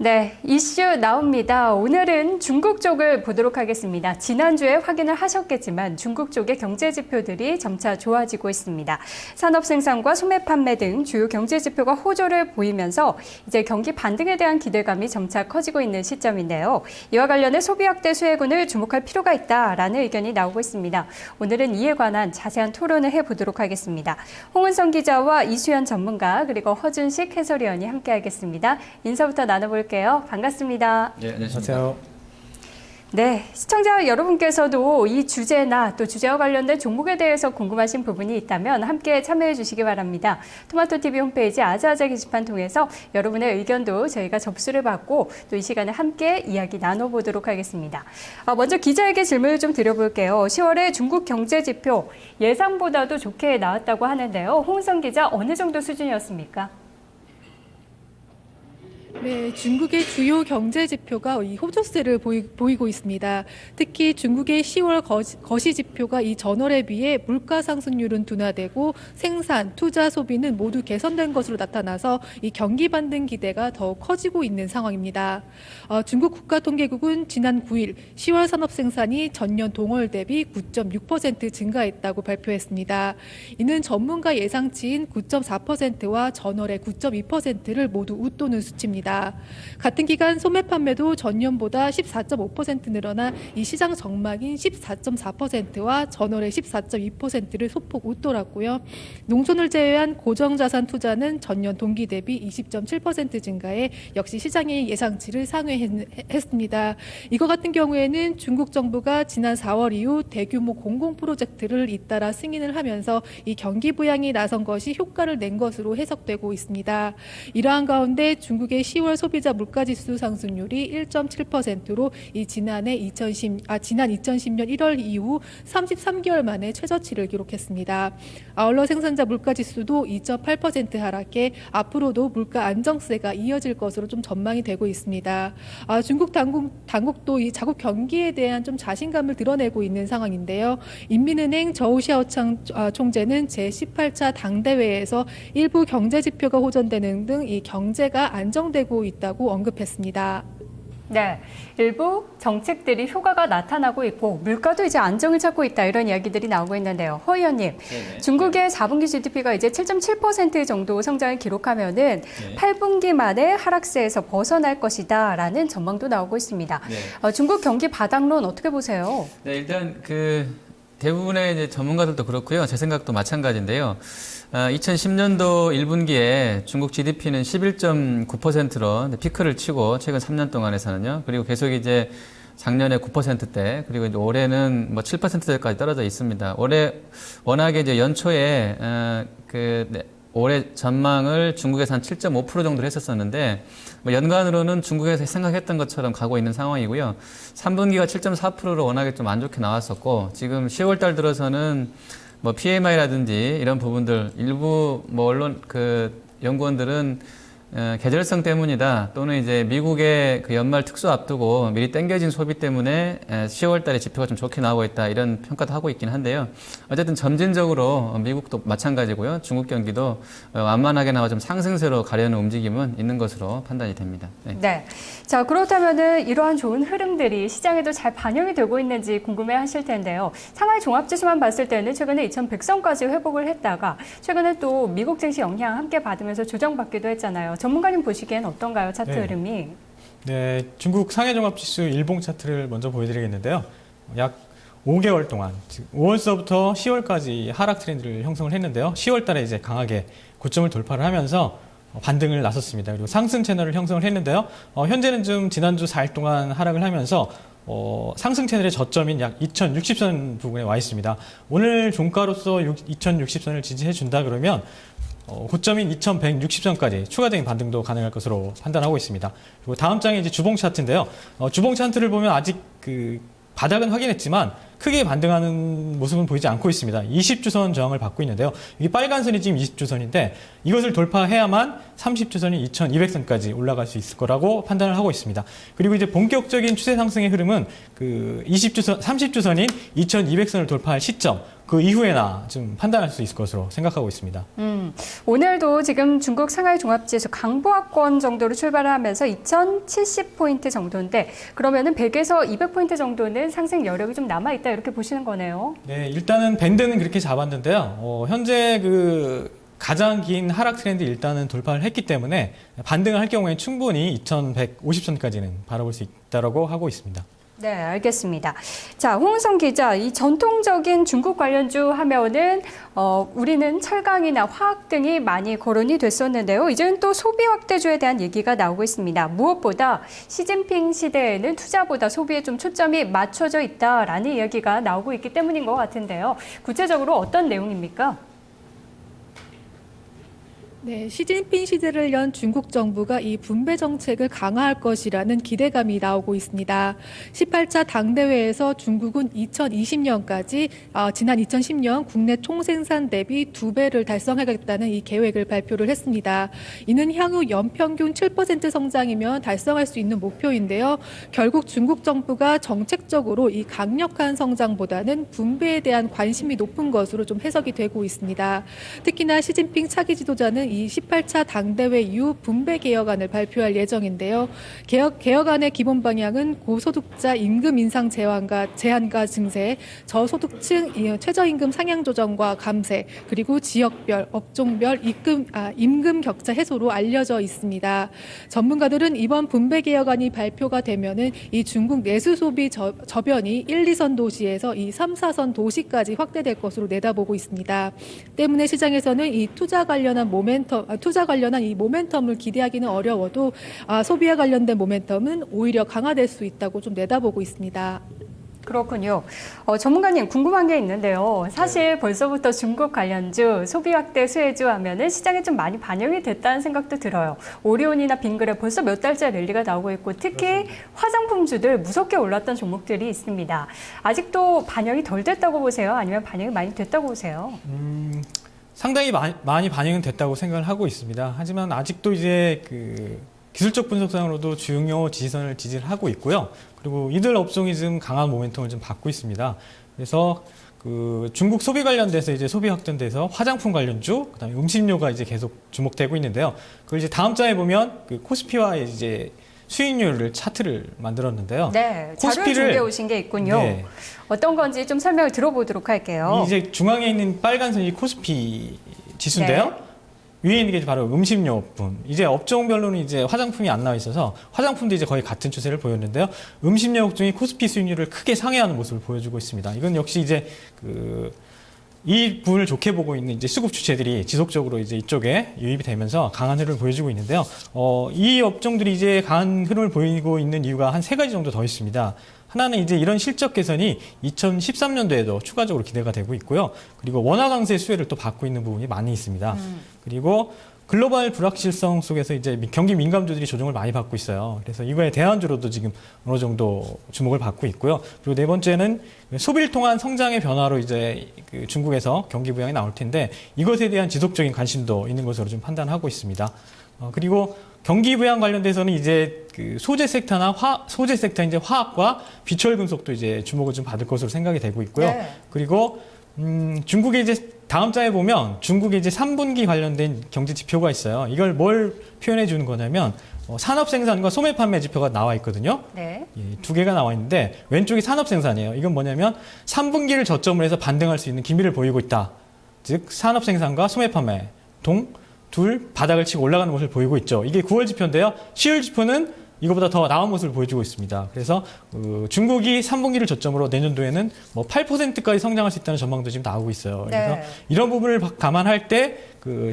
네, 이슈 나옵니다. 오늘은 중국 쪽을 보도록 하겠습니다. 지난주에 확인을 하셨겠지만 중국 쪽의 경제 지표들이 점차 좋아지고 있습니다. 산업 생산과 소매 판매 등 주요 경제 지표가 호조를 보이면서 이제 경기 반등에 대한 기대감이 점차 커지고 있는 시점인데요. 이와 관련해 소비 확대 수혜군을 주목할 필요가 있다라는 의견이 나오고 있습니다. 오늘은 이에 관한 자세한 토론을 해보도록 하겠습니다. 홍은성 기자와 이수연 전문가 그리고 허준식 해설위원이 함께하겠습니다. 인사부터 나눠볼게요. 반갑습니다. 네, 안녕하세요. 네, 시청자 여러분께서도 이 주제나 또 주제와 관련된 종목에 대해서 궁금하신 부분이 있다면 함께 참여해 주시기 바랍니다. 토마토TV 홈페이지 아자아자 게시판 통해서 여러분의 의견도 저희가 접수를 받고 또 이 시간에 함께 이야기 나눠보도록 하겠습니다. 먼저 기자에게 질문을 좀 드려볼게요. 10월에 중국 경제 지표 예상보다도 좋게 나왔다고 하는데요. 홍은성 기자 어느 정도 수준이었습니까? 네, 중국의 주요 경제 지표가 이 호조세를 보이고 있습니다. 특히 중국의 10월 거시 지표가 이 전월에 비해 물가 상승률은 둔화되고 생산, 투자, 소비는 모두 개선된 것으로 나타나서 이 경기 반등 기대가 더욱 커지고 있는 상황입니다. 중국 국가통계국은 지난 9일 10월 산업 생산이 전년 동월 대비 9.6% 증가했다고 발표했습니다. 이는 전문가 예상치인 9.4%와 전월의 9.2%를 모두 웃도는 수치입니다. 같은 기간 소매 판매도 전년보다 14.5% 늘어나 이 시장 정막인 14.4%와 전월의 14.2%를 소폭 웃돌았고요. 농촌을 제외한 고정자산 투자는 전년 동기 대비 20.7% 증가해 역시 시장의 예상치를 상회했습니다. 이거 같은 경우에는 중국 정부가 지난 4월 이후 대규모 공공 프로젝트를 잇따라 승인을 하면서 이 경기 부양이 나선 것이 효과를 낸 것으로 해석되고 있습니다. 이러한 가운데 중국의 10월 소비자 물가지수 상승률이 1.7%로 지난 2010년 1월 이후 33개월 만에 최저치를 기록했습니다. 아울러 생산자 물가지수도 2.8% 하락해 앞으로도 물가 안정세가 이어질 것으로 좀 전망이 되고 있습니다. 중국 당국도 이 자국 경기에 대한 좀 자신감을 드러내고 있는 상황인데요. 인민은행 저우샤오창 총재는 제18차 당대회에서 일부 경제 지표가 호전되는 등 이 경제가 안정되고 있다고 언급했습니다. 네, 일부 정책들이 효과가 나타나고 있고 물가도 이제 안정을 찾고 있다 이런 이야기들이 나오고 있는데요. 허 의원님, 네네. 중국의 4분기 GDP가 이제 7.7% 정도 성장을 기록하면은 네. 8분기 만에 하락세에서 벗어날 것이다라는 전망도 나오고 있습니다. 네. 중국 경기 바닥론 어떻게 보세요? 네, 일단 대부분의 이제 전문가들도 그렇고요. 제 생각도 마찬가지인데요. 2010년도 1분기에 중국 GDP는 11.9%로 피크를 치고 최근 3년 동안에서는요. 그리고 계속 이제 작년에 9%대 그리고 이제 올해는 뭐 7%대까지 떨어져 있습니다. 올해 워낙에 이제 연초에 올해 전망을 중국에서 한 7.5% 정도로 했었었는데 뭐 연간으로는 중국에서 생각했던 것처럼 가고 있는 상황이고요. 3분기가 7.4%로 워낙에 좀 안 좋게 나왔었고 지금 10월 달 들어서는 뭐 PMI라든지 이런 부분들 일부 뭐 언론 연구원들은 계절성 때문이다 또는 이제 미국의 연말 특수 앞두고 미리 땡겨진 소비 때문에 10월 달에 지표가 좀 좋게 나오고 있다 이런 평가도 하고 있긴 한데요. 어쨌든 점진적으로 미국도 마찬가지고요. 중국 경기도 완만하게나마 좀 상승세로 가려는 움직임은 있는 것으로 판단이 됩니다. 네. 네. 자, 그렇다면은 이러한 좋은 흐름들이 시장에도 잘 반영이 되고 있는지 궁금해 하실 텐데요. 상하이 종합지수만 봤을 때는 최근에 2100선까지 회복을 했다가 최근에 또 미국 증시 영향 함께 받으면서 조정받기도 했잖아요. 전문가님 보시기엔 어떤가요? 차트 흐름이? 네, 중국 상해종합지수 일봉 차트를 먼저 보여드리겠는데요. 약 5개월 동안, 5월서부터 10월까지 하락 트렌드를 형성을 했는데요. 10월 달에 이제 강하게 고점을 돌파를 하면서 반등을 나섰습니다. 그리고 상승 채널을 형성을 했는데요. 현재는 좀 지난주 4일 동안 하락을 하면서 상승 채널의 저점인 약 2060선 부분에 와 있습니다. 오늘 종가로서 2060선을 지지해 준다 그러면 고점인 2160선까지 추가적인 반등도 가능할 것으로 판단하고 있습니다. 그리고 다음 장에 이제 주봉 차트인데요. 주봉 차트를 보면 아직 바닥은 확인했지만 크게 반등하는 모습은 보이지 않고 있습니다. 20주선 저항을 받고 있는데요. 이게 빨간 선이 지금 20주선인데 이것을 돌파해야만 30주선이 2200선까지 올라갈 수 있을 거라고 판단을 하고 있습니다. 그리고 이제 본격적인 추세 상승의 흐름은 30주선인 2200선을 돌파할 시점 그 이후에나 좀 판단할 수 있을 것으로 생각하고 있습니다. 오늘도 지금 중국 상하이 종합지수 강보합권 정도로 출발하면서 2070포인트 정도인데 그러면은 100에서 200포인트 정도는 상승 여력이 좀 남아있다 이렇게 보시는 거네요. 네, 일단은 밴드는 그렇게 잡았는데요. 현재 가장 긴 하락 트렌드 일단은 돌파를 했기 때문에 반등을 할 경우에 충분히 2150선까지는 바라볼 수 있다고 하고 있습니다. 네, 알겠습니다. 자, 홍은성 기자, 이 전통적인 중국 관련주 하면은 우리는 철강이나 화학 등이 많이 거론이 됐었는데요. 이제는 또 소비 확대주에 대한 얘기가 나오고 있습니다. 무엇보다 시진핑 시대에는 투자보다 소비에 좀 초점이 맞춰져 있다라는 이야기가 나오고 있기 때문인 것 같은데요. 구체적으로 어떤 내용입니까? 네, 시진핑 시대를 연 중국 정부가 이 분배 정책을 강화할 것이라는 기대감이 나오고 있습니다. 18차 당대회에서 중국은 2020년까지 지난 2010년 국내 총생산 대비 2배를 달성하겠다는 이 계획을 발표를 했습니다. 이는 향후 연평균 7% 성장이면 달성할 수 있는 목표인데요. 결국 중국 정부가 정책적으로 이 강력한 성장보다는 분배에 대한 관심이 높은 것으로 좀 해석이 되고 있습니다. 특히나 시진핑 차기 지도자는 이 18차 당대회 이후 분배 개혁안을 발표할 예정인데요. 개혁안의 기본 방향은 고소득자 임금 인상 제한과 증세, 저소득층 최저임금 상향 조정과 감세, 그리고 지역별, 업종별 임금 격차 해소로 알려져 있습니다. 전문가들은 이번 분배 개혁안이 발표가 되면은 이 중국 내수 소비 저변이 1, 2선 도시에서 이 3, 4선 도시까지 확대될 것으로 내다보고 있습니다. 때문에 시장에서는 이 투자 관련한 이 모멘텀을 기대하기는 어려워도 소비와 관련된 모멘텀은 오히려 강화될 수 있다고 좀 내다보고 있습니다. 그렇군요. 전문가님 궁금한 게 있는데요. 사실 벌써부터 중국 관련주, 소비 확대 수혜주 하면은 시장에 좀 많이 반영이 됐다는 생각도 들어요. 오리온이나 빙그레 벌써 몇 달째 랠리가 나오고 있고 특히 화장품주들 무섭게 올랐던 종목들이 있습니다. 아직도 반영이 덜 됐다고 보세요? 아니면 반영이 많이 됐다고 보세요? 상당히 많이 반영은 됐다고 생각을 하고 있습니다. 하지만 아직도 이제 기술적 분석상으로도 중요 지지선을 지지를 하고 있고요. 그리고 이들 업종이 좀 강한 모멘텀을 좀 받고 있습니다. 그래서 중국 소비 관련돼서 이제 소비 확전돼서 화장품 관련주, 그다음에 음식료가 이제 계속 주목되고 있는데요. 그걸 이제 다음 장에 보면 코스피와 이제 수익률을 차트를 만들었는데요. 네, 자료를 준비해 오신 게 있군요. 네. 어떤 건지 좀 설명을 들어보도록 할게요. 이제 중앙에 있는 빨간 선이 코스피 지수인데요. 네. 위에 있는 게 바로 음식료품. 이제 업종별로는 이제 화장품이 안 나와 있어서 화장품도 이제 거의 같은 추세를 보였는데요. 음식료 업종이 코스피 수익률을 크게 상회하는 모습을 보여주고 있습니다. 이건 역시 이제 이 부분을 좋게 보고 있는 이제 수급 주체들이 지속적으로 이제 이쪽에 유입이 되면서 강한 흐름을 보여주고 있는데요. 이 업종들이 이제 강한 흐름을 보이고 있는 이유가 한 3가지 정도 더 있습니다. 하나는 이제 이런 실적 개선이 2013년도에도 추가적으로 기대가 되고 있고요. 그리고 원화 강세 수혜를 또 받고 있는 부분이 많이 있습니다. 그리고 글로벌 불확실성 속에서 이제 경기 민감주들이 조정을 많이 받고 있어요. 그래서 이거에 대안주로도 지금 어느 정도 주목을 받고 있고요. 그리고 네 번째는 소비를 통한 성장의 변화로 이제 중국에서 경기 부양이 나올 텐데 이것에 대한 지속적인 관심도 있는 것으로 좀 판단하고 있습니다. 그리고 경기 부양 관련돼서는 이제 소재 섹터나 소재 섹터 이제 화학과 비철 금속도 이제 주목을 좀 받을 것으로 생각이 되고 있고요. 네. 그리고 중국의 이제 다음 장에 보면 중국의 이제 3분기 관련된 경제 지표가 있어요. 이걸 뭘 표현해 주는 거냐면 산업 생산과 소매 판매 지표가 나와 있거든요. 네. 예, 2개가 나와 있는데 왼쪽이 산업 생산이에요. 이건 뭐냐면 3분기를 저점으로 해서 반등할 수 있는 기미를 보이고 있다. 즉 산업 생산과 소매 판매 둘 바닥을 치고 올라가는 모습을 보이고 있죠. 이게 9월 지표인데요. 10월 지표는 이거보다 더 나은 모습을 보여주고 있습니다. 그래서 중국이 3분기를 저점으로 내년도에는 뭐 8%까지 성장할 수 있다는 전망도 지금 나오고 있어요. 그래서 네. 이런 부분을 감안할 때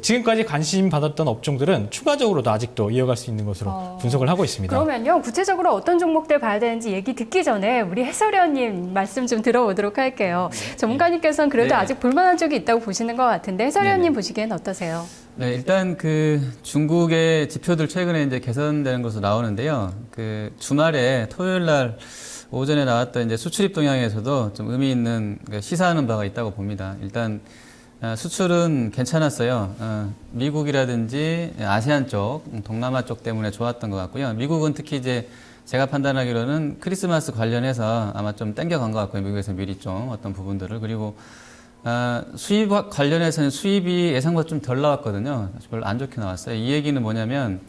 지금까지 관심 받았던 업종들은 추가적으로도 아직도 이어갈 수 있는 것으로 분석을 하고 있습니다. 그러면요, 구체적으로 어떤 종목들 봐야 되는지 얘기 듣기 전에 우리 해설위원님 말씀 좀 들어보도록 할게요. 전문가님께서는 그래도 네. 아직 볼만한 쪽이 있다고 보시는 것 같은데 해설위원님 네네. 보시기엔 어떠세요? 네, 일단 중국의 지표들 최근에 이제 개선되는 것으로 나오는데요. 주말에 토요일 날 오전에 나왔던 이제 수출입 동향에서도 좀 의미 있는 시사하는 바가 있다고 봅니다. 일단 수출은 괜찮았어요. 미국이라든지 아세안 쪽, 동남아 쪽 때문에 좋았던 것 같고요. 미국은 특히 이제 제가 판단하기로는 크리스마스 관련해서 아마 좀 땡겨간 것 같고요. 미국에서 미리 좀 어떤 부분들을. 그리고 수입 관련해서는 수입이 예상보다 좀 덜 나왔거든요. 별로 안 좋게 나왔어요. 이 얘기는 뭐냐면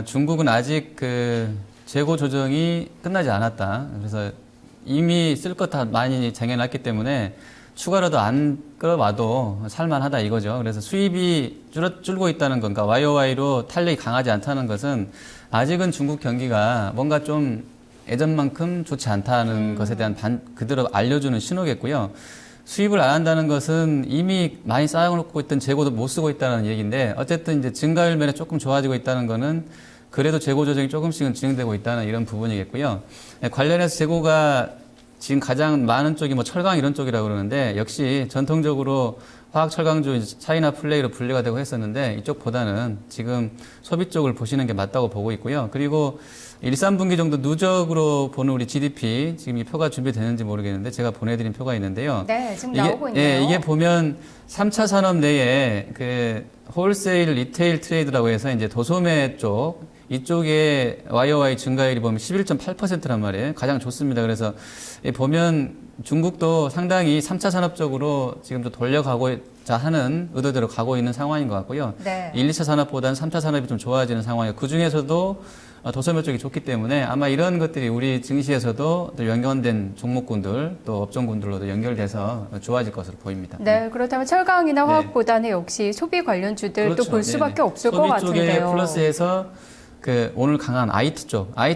중국은 아직 그 재고 조정이 끝나지 않았다. 그래서 이미 쓸 것 다 많이 쟁여놨기 때문에 추가로도 안 끌어와도 살만하다 이거죠. 그래서 수입이 줄고 있다는 건가, YOY로 탄력이 강하지 않다는 것은 아직은 중국 경기가 뭔가 좀 예전만큼 좋지 않다는 것에 대한 그대로 알려주는 신호겠고요. 수입을 안 한다는 것은 이미 많이 쌓아놓고 있던 재고도 못 쓰고 있다는 얘기인데, 어쨌든 이제 증가율 면에 조금 좋아지고 있다는 거는 그래도 재고 조정이 조금씩은 진행되고 있다는 이런 부분이겠고요. 관련해서 재고가 지금 가장 많은 쪽이 뭐 철강 이런 쪽이라고 그러는데, 역시 전통적으로 화학 철강주 차이나 플레이로 분류가 되고 했었는데, 이쪽보다는 지금 소비 쪽을 보시는 게 맞다고 보고 있고요. 그리고 1, 3분기 정도 누적으로 보는 우리 GDP, 지금 이 표가 준비되는지 모르겠는데 제가 보내드린 표가 있는데요. 네, 지금 나오고 있네요. 예, 이게 보면 3차 산업 내에 그 홀세일 리테일 트레이드라고 해서 이제 도소매 쪽, 이쪽에 YOY 증가율이 보면 11.8%란 말이에요. 가장 좋습니다. 그래서 보면 중국도 상당히 3차 산업 쪽으로 지금 좀 돌려가고자 하는 의도대로 가고 있는 상황인 것 같고요. 네. 1, 2차 산업보다는 3차 산업이 좀 좋아지는 상황이에요. 그 중에서도 도소매 쪽이 좋기 때문에 아마 이런 것들이 우리 증시에서도 또 연관된 종목군들 또 업종군들로도 연결돼서 좋아질 것으로 보입니다. 네, 그렇다면 철강이나 화학보다는 역시 소비 관련주들 또 볼 수밖에 없을 것 소비 쪽에 같은데요. 플러스해서 그 오늘 강한 IT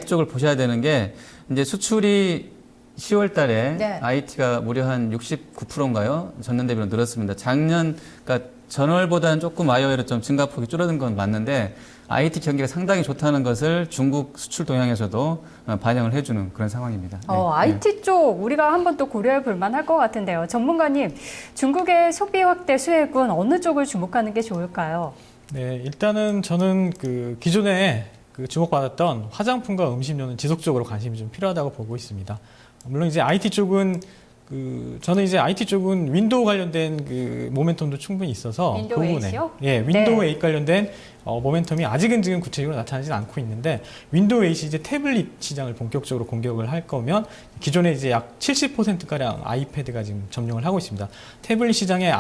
쪽을 보셔야 되는 게, 이제 수출이 10월 달에 네. IT가 무려 한 69%인가요? 전년 대비로 늘었습니다. 작년, 그러니까 전월보다는 조금 YOY로 좀 증가폭이 줄어든 건 맞는데, IT 경기가 상당히 좋다는 것을 중국 수출 동향에서도 반영을 해주는 그런 상황입니다. 네. IT 쪽 우리가 한번 또 고려해 볼 만할 것 같은데요. 전문가님, 중국의 소비 확대 수혜군 어느 쪽을 주목하는 게 좋을까요? 네, 일단은 저는 그 기존에 그 주목받았던 화장품과 음식료는 지속적으로 관심이 좀 필요하다고 보고 있습니다. 물론 이제 IT 쪽은 저는 이제 IT 쪽은 윈도우 관련된 그 모멘텀도 충분히 있어서 윈도우 그 부분에, 8이요? 예, 윈도우 네. 8 관련된 모멘텀이 아직은 지금 구체적으로 나타나지는 않고 있는데, 윈도우 8이 이제 태블릿 시장을 본격적으로 공격을 할 거면 기존에 이제 약 70% 가량 아이패드가 지금 점령을 하고 있습니다. 태블릿 시장에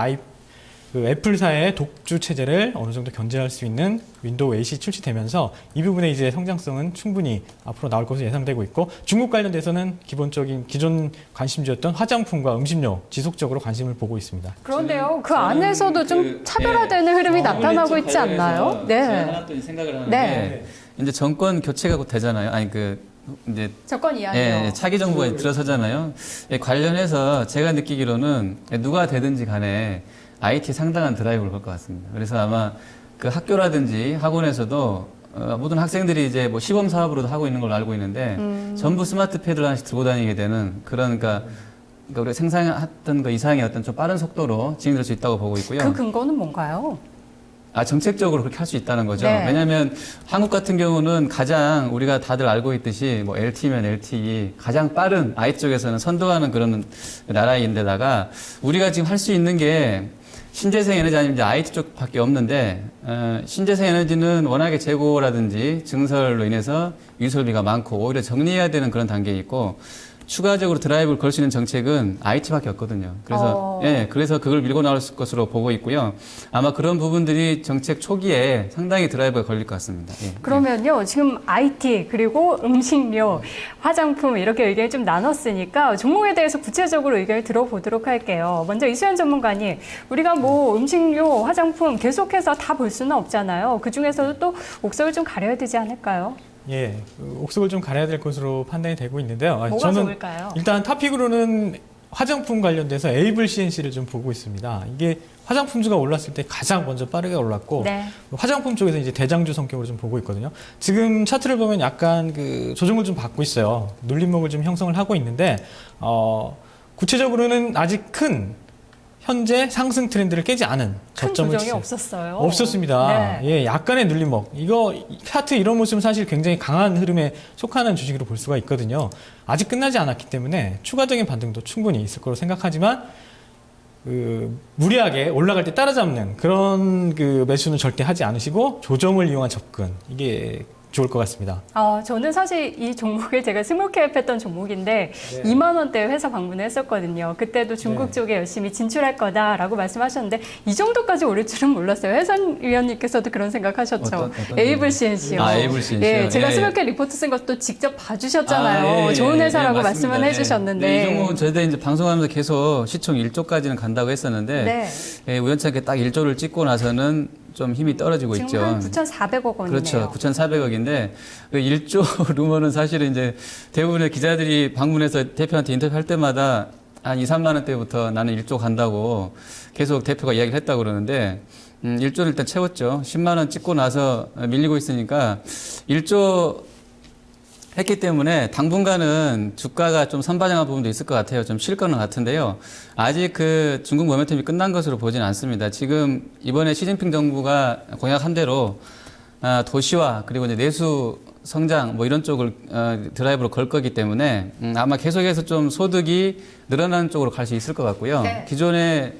그 애플사의 독주 체제를 어느 정도 견제할 수 있는 윈도우 8이 출시되면서 이 부분의 이제 성장성은 충분히 앞으로 나올 것으로 예상되고 있고, 중국 관련돼서는 기본적인 기존 관심주였던 화장품과 음식료 지속적으로 관심을 보고 있습니다. 그런데요, 그 안에서도 좀 차별화되는 흐름이 나타나고 있지 않나요? 제가 하나 또 생각을 하는 네. 게, 이제 정권 교체가 곧 되잖아요. 아니 이제 정권 이야기요. 차기 정부가 들어서잖아요. 관련해서 제가 느끼기로는 누가 되든지 간에 IT 상당한 드라이브를 걸 것 같습니다. 그래서 아마 그 학교라든지 학원에서도 모든 학생들이 이제 뭐 시범 사업으로도 하고 있는 걸로 알고 있는데, 전부 스마트 패드를 하나씩 들고 다니게 되는 그런, 그러니까 우리가 생산했던 그 이상의 어떤 좀 빠른 속도로 진행될 수 있다고 보고 있고요. 그 근거는 뭔가요? 정책적으로 그렇게 할 수 있다는 거죠. 네. 왜냐하면 한국 같은 경우는 가장 우리가 다들 알고 있듯이 뭐 LTE면 LTE 가장 빠른 IT 쪽에서는 선도하는 그런 나라인데다가, 우리가 지금 할 수 있는 게 신재생 에너지 아니면 이제 IT 쪽밖에 없는데, 신재생 에너지는 워낙에 재고라든지 증설로 인해서 유설비가 많고 오히려 정리해야 되는 그런 단계에 있고, 추가적으로 드라이브를 걸 수 있는 정책은 IT밖에 없거든요. 그래서 그래서 그걸 밀고 나올 것으로 보고 있고요. 아마 그런 부분들이 정책 초기에 상당히 드라이브가 걸릴 것 같습니다. 그러면요, 지금 IT 그리고 음식료, 화장품 이렇게 의견을 좀 나눴으니까 종목에 대해서 구체적으로 의견을 들어보도록 할게요. 먼저 이수연 전문가님, 우리가 뭐 음식료, 화장품 계속해서 다 볼 수는 없잖아요. 그 중에서도 또 옥석을 좀 가려야 되지 않을까요? 예, 옥석을 좀 가려야 될 것으로 판단이 되고 있는데요. 뭐가 저는 좋을까요? 일단 탑픽으로는 화장품 관련돼서 에이블 CNC를 좀 보고 있습니다. 이게 화장품주가 올랐을 때 가장 먼저 빠르게 올랐고, 네. 화장품 쪽에서 이제 대장주 성격으로 좀 보고 있거든요. 지금 차트를 보면 약간 그 조정을 좀 받고 있어요. 눌림목을 좀 형성을 하고 있는데, 구체적으로는 아직 현재 상승 트렌드를 깨지 않은 큰 저점을 조정이 없었어요. 없었습니다. 네. 예, 약간의 눌림목. 이거 차트 이런 모습은 사실 굉장히 강한 흐름에 속하는 주식으로 볼 수가 있거든요. 아직 끝나지 않았기 때문에 추가적인 반등도 충분히 있을 거로 생각하지만, 무리하게 올라갈 때 따라잡는 그런 그 매수는 절대 하지 않으시고, 조정을 이용한 접근, 이게 좋을 것 같습니다. 저는 사실 이 종목을 제가 스몰캡했던 종목인데 2만 원대 회사 방문을 했었거든요. 그때도 중국 네. 쪽에 열심히 진출할 거다라고 말씀하셨는데 이 정도까지 오를 줄은 몰랐어요. 해선위원님께서도 그런 생각하셨죠. 어떤 에이블 CNC요. 에이블 CNC 요. 예, 제가 예, 예. 스몰캡 리포트 쓴 것도 직접 봐주셨잖아요. 좋은 회사라고 맞습니다. 말씀을 해주셨는데. 네, 이 종목은 저희도 이제 방송하면서 계속 시총 1조까지는 간다고 했었는데 네. 예, 우연찮게 딱 1조를 찍고 나서는 좀 힘이 떨어지고 지금 있죠. 한 9,400억 원이네요. 그렇죠. 9,400억인데 그 1조 루머는 사실은 이제 대부분의 기자들이 방문해서 대표한테 인터뷰할 때마다 한 2, 3만 원대부터 나는 1조 간다고 계속 대표가 이야기를 했다고 그러는데 1조는 일단 채웠죠. 10만 원 찍고 나서 밀리고 있으니까 1조 했기 때문에 당분간은 주가가 좀 선반영한 부분도 있을 것 같아요. 좀 쉴 거는 같은데요. 아직 그 중국 모멘텀이 끝난 것으로 보지는 않습니다. 지금 이번에 시진핑 정부가 공약한 대로 도시화 그리고 이제 내수 성장 뭐 이런 쪽을 드라이브로 걸 거기 때문에 아마 계속해서 좀 소득이 늘어나는 쪽으로 갈 수 있을 것 같고요. 네. 기존에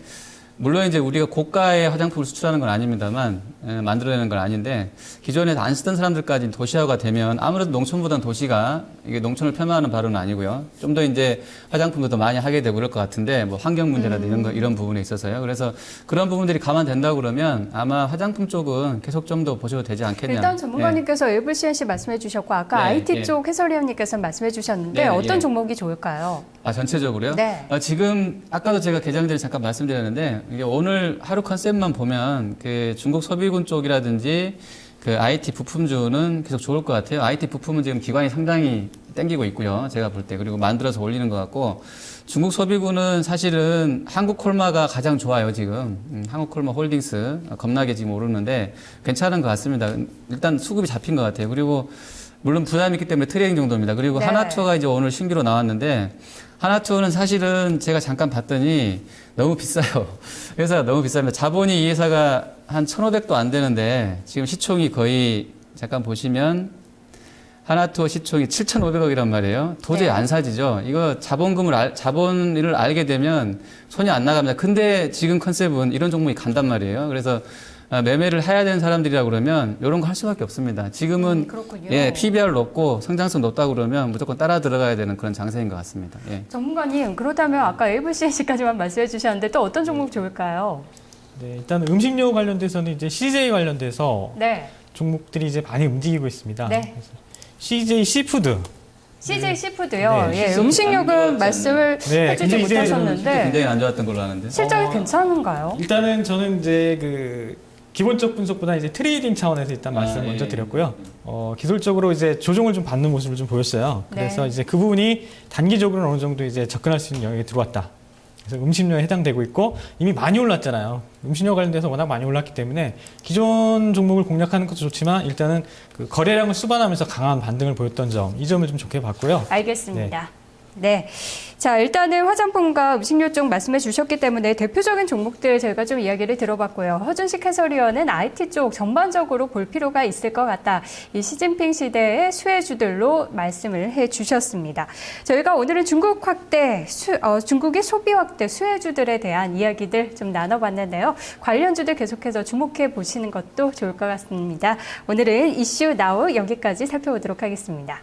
물론 이제 우리가 고가의 화장품을 수출하는 건 아닙니다만 만들어내는 건 아닌데 기존에 안 쓰던 사람들까지 도시화가 되면 아무래도 농촌보다는 도시가 이게 농촌을 폄하하는 발언은 아니고요. 좀 더 이제 화장품도 더 많이 하게 되고 그럴 것 같은데 뭐 환경 문제라든지 이런 부분에 있어서요. 그래서 그런 부분들이 감안된다고 그러면 아마 화장품 쪽은 계속 좀 더 보셔도 되지 않겠냐. 일단 전문가님께서 에이블 CNC 말씀해 주셨고 아까 네, IT 예. 쪽 해설위원님께서 말씀해 주셨는데 네, 어떤 예. 종목이 좋을까요? 전체적으로요? 네. 지금 아까도 제가 개장전에 잠깐 말씀드렸는데 이게 오늘 하루 컨셉만 보면 그 중국 소비군 쪽이라든지 그 IT 부품주는 계속 좋을 것 같아요. IT 부품은 지금 기관이 상당히 땡기고 있고요. 제가 볼 때. 그리고 만들어서 올리는 것 같고 중국 소비군은 사실은 한국콜마가 가장 좋아요, 지금. 한국콜마 홀딩스 겁나게 지금 오르는데 괜찮은 것 같습니다. 일단 수급이 잡힌 것 같아요. 그리고 물론 부담이 있기 때문에 트레이딩 정도입니다. 그리고 네. 하나투어가 이제 오늘 신규로 나왔는데 하나투어는 사실은 제가 잠깐 봤더니 너무 비싸요. 회사가 너무 비쌉니다. 자본이 이 회사가 한 1,500도 안 되는데 지금 시총이 거의 잠깐 보시면 하나투어 시총이 7,500억이란 말이에요. 도저히 네. 안 사지죠. 이거 자본을 알게 되면 손이 안 나갑니다. 근데 지금 컨셉은 이런 종목이 간단 말이에요. 그래서 매매를 해야 되는 사람들이라고 그러면 이런 거 할 수밖에 없습니다. 지금은 그렇군요. 예, PBR 높고 성장성 높다고 그러면 무조건 따라 들어가야 되는 그런 장세인 것 같습니다. 예. 전문가님 그렇다면 아까 에이블 CNC까지만 말씀해 주셨는데 또 어떤 종목 좋을까요? 네, 일단 음식료 관련돼서는 이제 CJ 관련돼서 네. 종목들이 이제 많이 움직이고 있습니다. 네. 그래서 CJ 시푸드. CJ 시푸드요. 네, 예, 시즌 안 음식료는 좋았지 말씀을 네, 해주지 근데 이제 못하셨는데 굉장히 안 좋았던 걸로 아는데. 실적이 괜찮은가요? 일단은 저는 이제 그 기본적 분석보다 이제 트레이딩 차원에서 일단 말씀을 예. 먼저 드렸고요. 기술적으로 이제 조정을 좀 받는 모습을 좀 보였어요. 그래서 네. 이제 그 부분이 단기적으로는 어느 정도 이제 접근할 수 있는 영역에 들어왔다. 그래서 음식료에 해당되고 있고 이미 많이 올랐잖아요. 음식료 관련돼서 워낙 많이 올랐기 때문에 기존 종목을 공략하는 것도 좋지만 일단은 그 거래량을 수반하면서 강한 반등을 보였던 점, 이 점을 좀 좋게 봤고요. 알겠습니다. 네. 자, 일단은 화장품과 음식료 쪽 말씀해 주셨기 때문에 대표적인 종목들 저희가 좀 이야기를 들어봤고요. 허준식 해설위원은 IT 쪽 전반적으로 볼 필요가 있을 것 같다. 이 시진핑 시대의 수혜주들로 말씀을 해 주셨습니다. 저희가 오늘은 중국의 소비 확대 수혜주들에 대한 이야기들 좀 나눠봤는데요. 관련주들 계속해서 주목해 보시는 것도 좋을 것 같습니다. 오늘은 이슈 나우 여기까지 살펴보도록 하겠습니다.